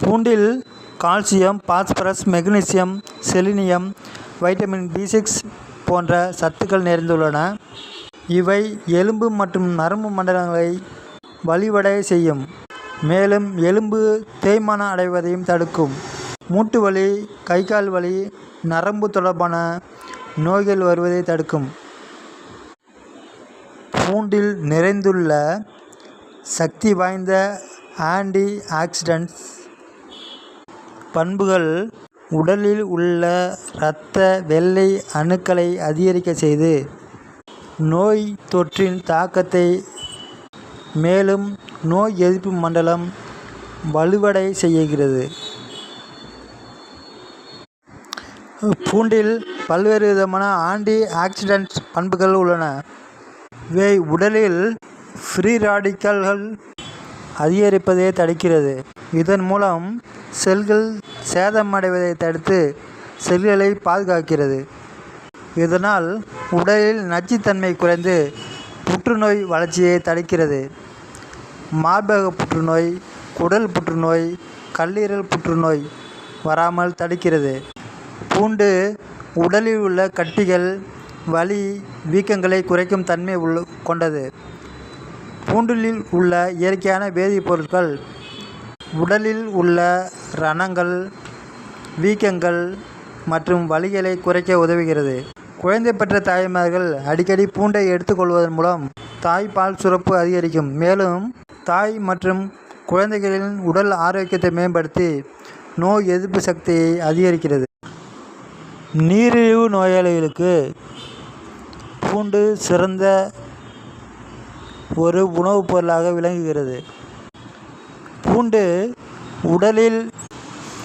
பூண்டில் calcium, phosphorus, magnesium, selenium, vitamin B6 போன்ற சத்துக்கள் நிறைந்துள்ளன. இவை எலும்பு மற்றும் நரம்பு மண்டலங்களை வலிவடைய செய்யும். மேலும் எலும்பு தேய்மானம் அடைவதையும் தடுக்கும். மூட்டு வலி, கை கால் வலி, நரம்பு தொடர்பான நோய்கள் வருவதை தடுக்கும். பூண்டில் நிறைந்துள்ள சக்தி வாய்ந்த ஆன்டி ஆக்சிடென்ட்ஸ் பண்புகள் உடலில் உள்ள இரத்த வெள்ளை அணுக்களை அதிகரிக்க செய்து நோய் தொற்றின் தாக்கத்தை மேலும் நோய் எதிர்ப்பு மண்டலம் வலுவடைய செய்கிறது. பூண்டில் பல்வேறு விதமான ஆன்டி ஆக்சிடென்ட் பண்புகள் உள்ளன. இவை உடலில் ஃப்ரீ ராடிக்கல்கள் அதிகரிப்பதை தடுக்கிறது. இதன் மூலம் செல்கள் சேதமடைவதை தடுத்து செல்களை பாதுகாக்கிறது. இதனால் உடலில் நச்சுத்தன்மை குறைந்து புற்றுநோய் வளர்ச்சியை தடுக்கிறது. மார்பக புற்றுநோய், குடல் புற்றுநோய், கல்லீரல் புற்றுநோய் வராமல் தடுக்கிறது. பூண்டு உடலில் உள்ள கட்டிகள், வலி, வீக்கங்களை குறைக்கும் தன்மை கொண்டது. பூண்டில் உள்ள இயற்கையான வேதிப்பொருட்கள் உடலில் உள்ள ரணங்கள், வீக்கங்கள் மற்றும் வலிகளை குறைக்க உதவுகிறது. குழந்தை பெற்ற தாய்மார்கள் அடிக்கடி பூண்டை எடுத்துக்கொள்வதன் மூலம் தாய்ப்பால் சுரப்பு அதிகரிக்கும். மேலும் தாய் மற்றும் குழந்தைகளின் உடல் ஆரோக்கியத்தை மேம்படுத்தி நோய் எதிர்ப்பு சக்தியை அதிகரிக்கிறது. நீரிழிவு நோயாளிகளுக்கு பூண்டு சிறந்த ஒரு உணவுப் பொருளாக விளங்குகிறது. பூண்டு உடலில்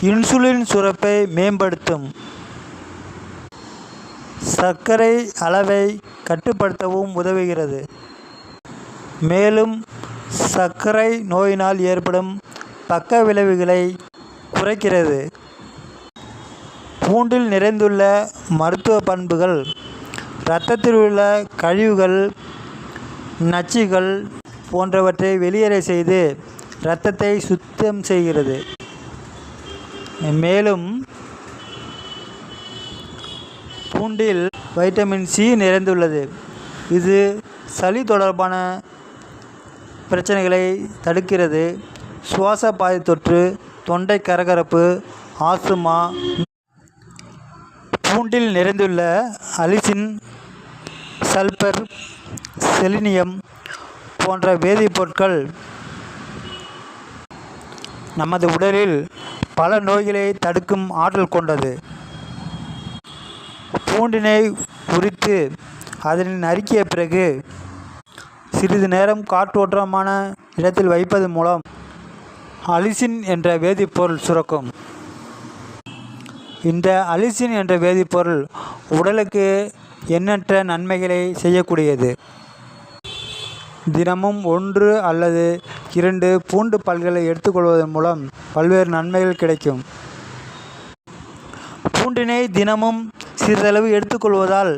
இன்சுலின் சுரப்பை மேம்படுத்தும். சர்க்கரை அளவை கட்டுப்படுத்தவும் உதவுகிறது. மேலும் சர்க்கரை நோயினால் ஏற்படும் பக்க விளைவுகளை குறைக்கிறது. பூண்டில் நிறைந்துள்ள மருத்துவ பண்புகள் இரத்தத்தில் உள்ள கழிவுகள், நச்சுகள் போன்றவற்றை வெளியேற செய்து இரத்தத்தை சுத்தம் செய்கிறது. மேலும் பூண்டில் வைட்டமின் C நிறைந்துள்ளது. இது சளி தொடர்பான பிரச்சனைகளை தடுக்கிறது. சுவாச பாதை தொற்று, தொண்டை கரகரப்பு, ஆஸ்துமா. பூண்டில் நிறைந்துள்ள அலிசின், சல்பர், செலினியம் போன்ற வேதிப்பொருட்கள் நமது உடலில் பல நோய்களை தடுக்கும் ஆற்றல் கொண்டது. பூண்டினை உரித்து அதனை நறுக்கிய பிறகு சிறிது நேரம் காற்றோட்டமான இடத்தில் வைப்பதன் மூலம் அலிசின் என்ற வேதிப்பொருள் சுரக்கும். இந்த அலிசின் என்ற வேதிப்பொருள் உடலுக்கு எண்ணற்ற நன்மைகளை செய்யக்கூடியது. தினமும் 1 அல்லது 2 பூண்டு பல்களை எடுத்துக்கொள்வதன் மூலம் பல்வேறு நன்மைகள் கிடைக்கும். பூண்டினை தினமும் சிறிதளவு எடுத்துக்கொள்வதால்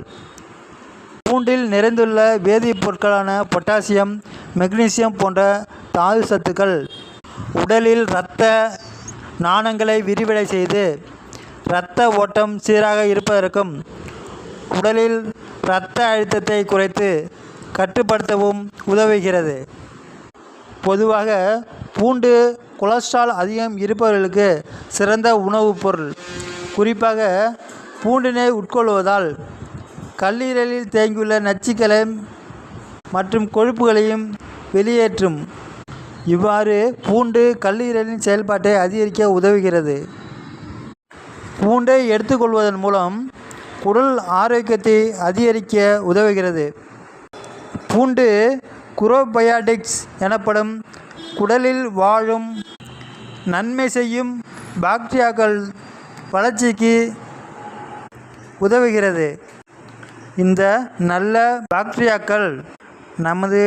பூண்டில் நிறைந்துள்ள வேதிப்பொருட்களான பொட்டாசியம், மெக்னீசியம் போன்ற தாது சத்துக்கள் உடலில் இரத்த நாளங்களை விரிவடை செய்து இரத்த ஓட்டம் சீராக இருப்பதற்கும் உடலில் இரத்த அழுத்தத்தை குறைத்து கட்டுப்படுத்தவும் உதவுகிறது. பொதுவாக பூண்டு கொலஸ்ட்ரால் அதிகம் இருப்பவர்களுக்கு சிறந்த உணவுப் பொருள். குறிப்பாக பூண்டினை உட்கொள்வதால் கல்லீரலில் தேங்கியுள்ள நச்சுக்களை மற்றும் கொழுப்புகளையும் வெளியேற்றும். இவ்வாறு பூண்டு கல்லீரலின் செயல்பாட்டை அதிகரிக்க உதவுகிறது. பூண்டை எடுத்துக்கொள்வதன் மூலம் குடல் ஆரோக்கியத்தை அதிகரிக்க உதவுகிறது. பூண்டு குரோபயாட்டிக்ஸ் எனப்படும் குடலில் வாழும் நன்மை செய்யும் பாக்டீரியாக்கள் வளர்ச்சிக்கு உதவுகிறது. இந்த நல்ல பாக்டீரியாக்கள் நமது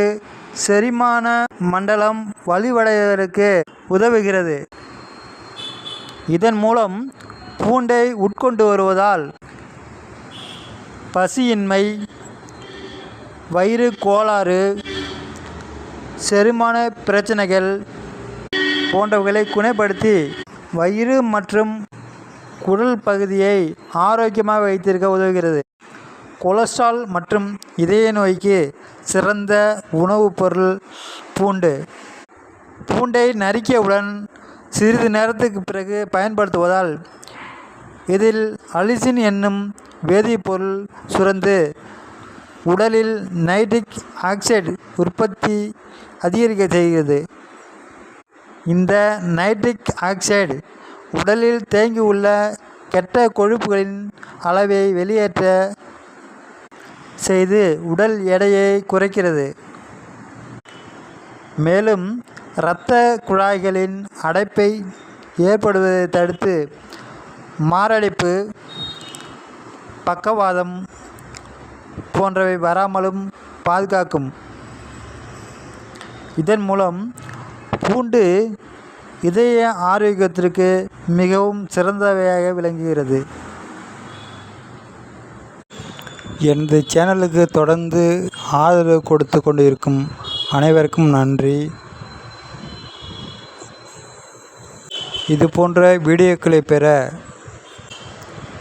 செரிமான மண்டலம் வலுவடைவதற்கு உதவுகிறது. இதன் மூலம் பூண்டை உட்கொண்டு வருவதால் பசியின்மை, வயிறு கோளாறு, செரிமான பிரச்சனைகள் போன்றவைகளை குணப்படுத்தி வயிறு மற்றும் குடல் பகுதியை ஆரோக்கியமாக வைத்திருக்க உதவுகிறது. கொலஸ்ட்ரால் மற்றும் இதய நோய்க்கு சிறந்த உணவுப் பொருள் பூண்டு. பூண்டை நறுக்கியவுடன் சிறிது நேரத்துக்கு பிறகு பயன்படுத்துவதால் இதில் அலிசின் என்னும் வேதிப்பொருள் சுரந்து உடலில் நைட்ரிக் ஆக்சைடு உற்பத்தி அதிகரிக்க செய்கிறது. இந்த நைட்ரிக் ஆக்சைடு உடலில் தேங்கியுள்ள கெட்ட கொழுப்புகளின் அளவை வெளியேற்ற செய்து உடல் எடையை குறைக்கிறது. மேலும் இரத்த குழாய்களின் அடைப்பை ஏற்படுவதை தடுத்து மாரடைப்பு, பக்கவாதம் போன்றவை வராமலும் பாதுகாக்கும். இதன் மூலம் பூண்டு இதய ஆரோக்கியத்திற்கு மிகவும் சிறந்தவையாக விளங்குகிறது. எனது சேனலுக்கு தொடர்ந்து ஆதரவு கொடுத்து கொண்டு இருக்கும் அனைவருக்கும் நன்றி. இது போன்ற வீடியோக்களை பெற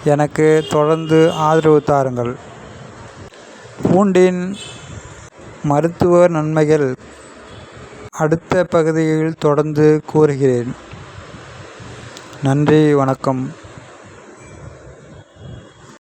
எனக்கு தொடர்ந்து ஆதரவு தாருங்கள். பூண்டின் மருத்துவ நன்மைகள் அடுத்த பகுதியில் தொடர்ந்து கூறுகிறேன். நன்றி, வணக்கம்.